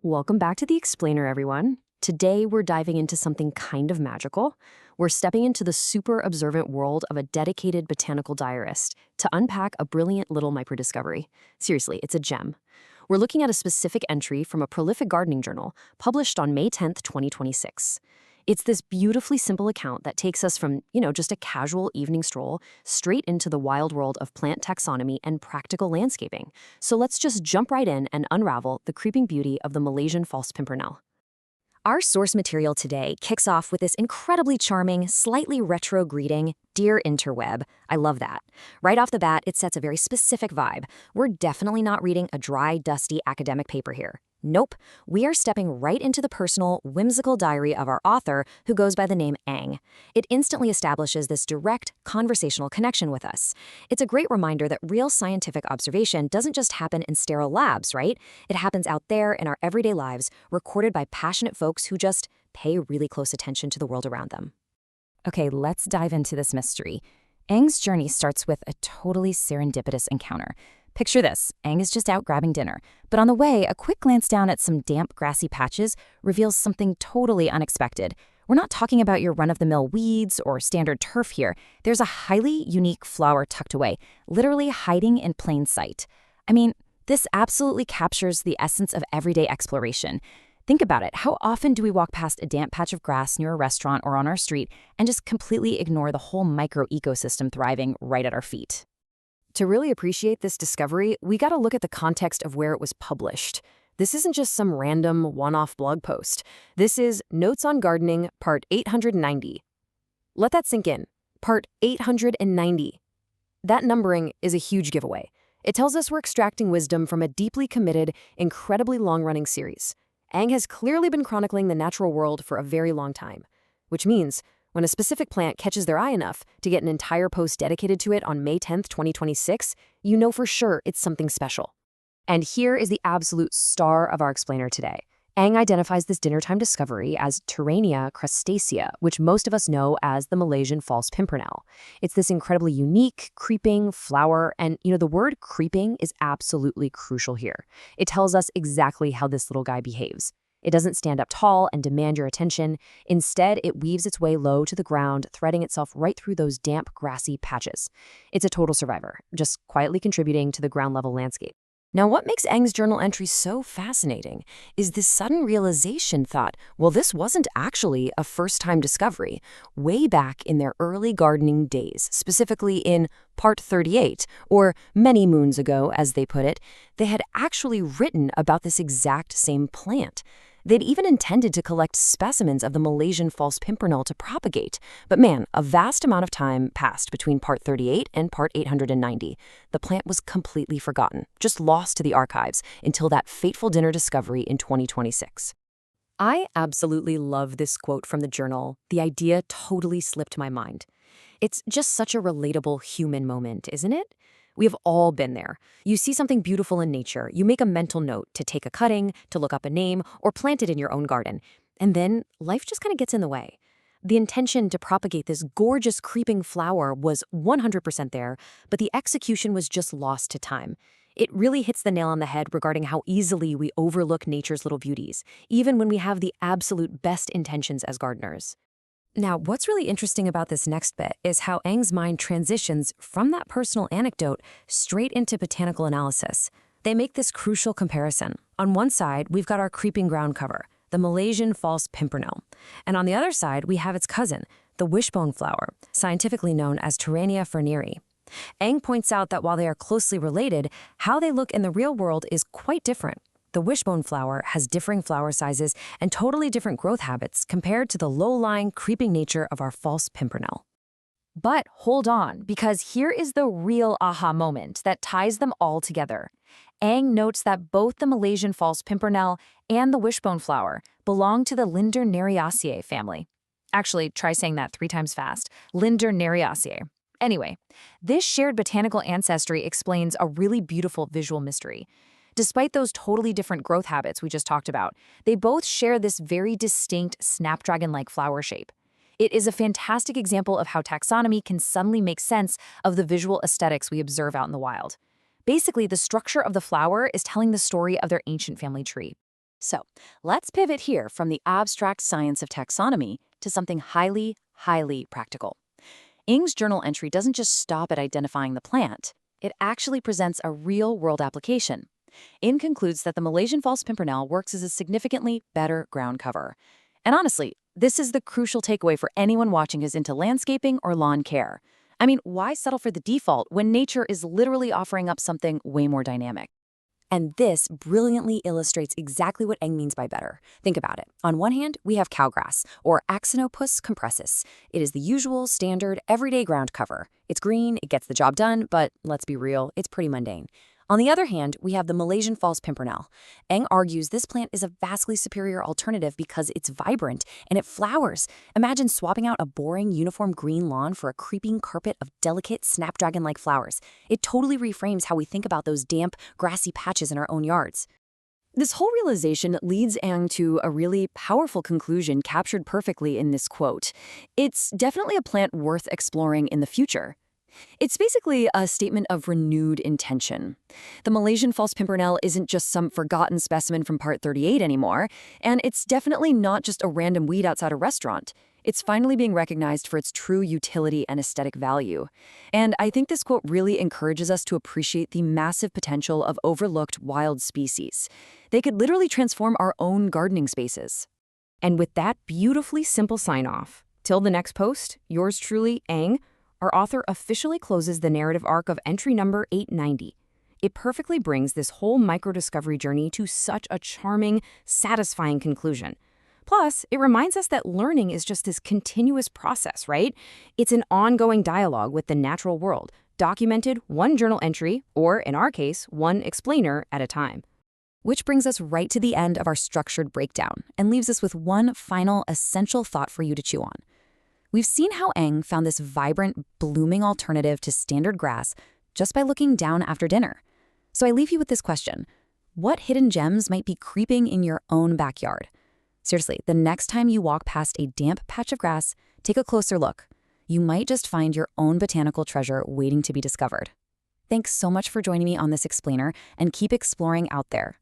Welcome back to the Explainer, everyone. Today, we're diving into something kind of magical. We're stepping into the super observant world of a dedicated botanical diarist to unpack a brilliant little microdiscovery. Seriously, it's a gem. We're looking at a specific entry from a prolific gardening journal published on May 10th, 2026. It's this beautifully simple account that takes us from, just a casual evening stroll straight into the wild world of plant taxonomy and practical landscaping. So let's just jump right in and unravel the creeping beauty of the Malaysian false pimpernel. Our source material today kicks off with this incredibly charming, slightly retro greeting, "Dear Interweb." I love that. Right off the bat, it sets a very specific vibe. We're definitely not reading a dry, dusty academic paper here. Nope, we are stepping right into the personal, whimsical diary of our author, who goes by the name Ang. It instantly establishes this direct, conversational connection with us. It's a great reminder that real scientific observation doesn't just happen in sterile labs, right? It happens out there in our everyday lives, recorded by passionate folks who just pay really close attention to the world around them. Okay, let's dive into this mystery. Ang's journey starts with a totally serendipitous encounter. Picture this, Ang is just out grabbing dinner, but on the way, a quick glance down at some damp, grassy patches reveals something totally unexpected. We're not talking about your run-of-the-mill weeds or standard turf here. There's a highly unique flower tucked away, literally hiding in plain sight. I mean, this absolutely captures the essence of everyday exploration. Think about it. How often do we walk past a damp patch of grass near a restaurant or on our street and just completely ignore the whole micro-ecosystem thriving right at our feet? To really appreciate this discovery, we gotta look at the context of where it was published. This isn't just some random one-off blog post. This is Notes on Gardening, Part 890. Let that sink in. Part 890. That numbering is a huge giveaway. It tells us we're extracting wisdom from a deeply committed, incredibly long-running series. Ang has clearly been chronicling the natural world for a very long time, which means when a specific plant catches their eye enough to get an entire post dedicated to it on May 10th, 2026, you know for sure it's something special. And here is the absolute star of our explainer today. Ang identifies this dinnertime discovery as Torenia crustacea, which most of us know as the Malaysian false pimpernel. It's this incredibly unique, creeping flower, and the word creeping is absolutely crucial here. It tells us exactly how this little guy behaves. It doesn't stand up tall and demand your attention. Instead, it weaves its way low to the ground, threading itself right through those damp, grassy patches. It's a total survivor, just quietly contributing to the ground-level landscape. Now, what makes Ang's journal entry so fascinating is this sudden realization thought, well, this wasn't actually a first-time discovery. Way back in their early gardening days, specifically in Part 38, or many moons ago, as they put it, they had actually written about this exact same plant. They'd even intended to collect specimens of the Malaysian false pimpernel to propagate. But man, a vast amount of time passed between Part 38 and Part 890. The plant was completely forgotten, just lost to the archives, until that fateful dinner discovery in 2026. I absolutely love this quote from the journal. The idea totally slipped my mind. It's just such a relatable human moment, isn't it? We have all been there. You see something beautiful in nature, you make a mental note to take a cutting, to look up a name, or plant it in your own garden. And then life just kind of gets in the way. The intention to propagate this gorgeous creeping flower was 100% there, but the execution was just lost to time. It really hits the nail on the head regarding how easily we overlook nature's little beauties, even when we have the absolute best intentions as gardeners. Now, what's really interesting about this next bit is how Ang's mind transitions from that personal anecdote straight into botanical analysis. They make this crucial comparison. On one side, we've got our creeping ground cover, the Malaysian false pimpernel. And on the other side, we have its cousin, the wishbone flower, scientifically known as Torenia furneri. Ang points out that while they are closely related, how they look in the real world is quite different. The wishbone flower has differing flower sizes and totally different growth habits compared to the low-lying, creeping nature of our false pimpernel. But hold on, because here is the real aha moment that ties them all together. Ang notes that both the Malaysian false pimpernel and the wishbone flower belong to the Linderneriaceae family. Actually, try saying that 3 times fast. Linderneriaceae. Anyway, this shared botanical ancestry explains a really beautiful visual mystery. Despite those totally different growth habits we just talked about, they both share this very distinct snapdragon-like flower shape. It is a fantastic example of how taxonomy can suddenly make sense of the visual aesthetics we observe out in the wild. Basically, the structure of the flower is telling the story of their ancient family tree. So, let's pivot here from the abstract science of taxonomy to something highly, highly practical. Ng's journal entry doesn't just stop at identifying the plant, it actually presents a real-world application. Ng concludes that the Malaysian false pimpernel works as a significantly better ground cover. And honestly, this is the crucial takeaway for anyone watching who's into landscaping or lawn care. I mean, why settle for the default when nature is literally offering up something way more dynamic? And this brilliantly illustrates exactly what Eng means by better. Think about it. On one hand, we have cowgrass, or Axinopus compressus. It is the usual, standard, everyday ground cover. It's green, it gets the job done, but let's be real, it's pretty mundane. On the other hand, we have the Malaysian false pimpernel. Eng argues this plant is a vastly superior alternative because it's vibrant and it flowers. Imagine swapping out a boring, uniform green lawn for a creeping carpet of delicate, snapdragon-like flowers. It totally reframes how we think about those damp, grassy patches in our own yards. This whole realization leads Eng to a really powerful conclusion captured perfectly in this quote. It's definitely a plant worth exploring in the future. It's basically a statement of renewed intention. The Malaysian false pimpernel isn't just some forgotten specimen from part 38 anymore, and it's definitely not just a random weed outside a restaurant. It's finally being recognized for its true utility and aesthetic value. And I think this quote really encourages us to appreciate the massive potential of overlooked wild species. They could literally transform our own gardening spaces. And with that beautifully simple sign-off, till the next post, yours truly, Eng, our author officially closes the narrative arc of entry number 890. It perfectly brings this whole micro-discovery journey to such a charming, satisfying conclusion. Plus, it reminds us that learning is just this continuous process, right? It's an ongoing dialogue with the natural world, documented one journal entry, or in our case, one explainer at a time. Which brings us right to the end of our structured breakdown and leaves us with one final essential thought for you to chew on. We've seen how Eng found this vibrant, blooming alternative to standard grass just by looking down after dinner. So I leave you with this question. What hidden gems might be creeping in your own backyard? Seriously, the next time you walk past a damp patch of grass, take a closer look. You might just find your own botanical treasure waiting to be discovered. Thanks so much for joining me on this explainer, and keep exploring out there.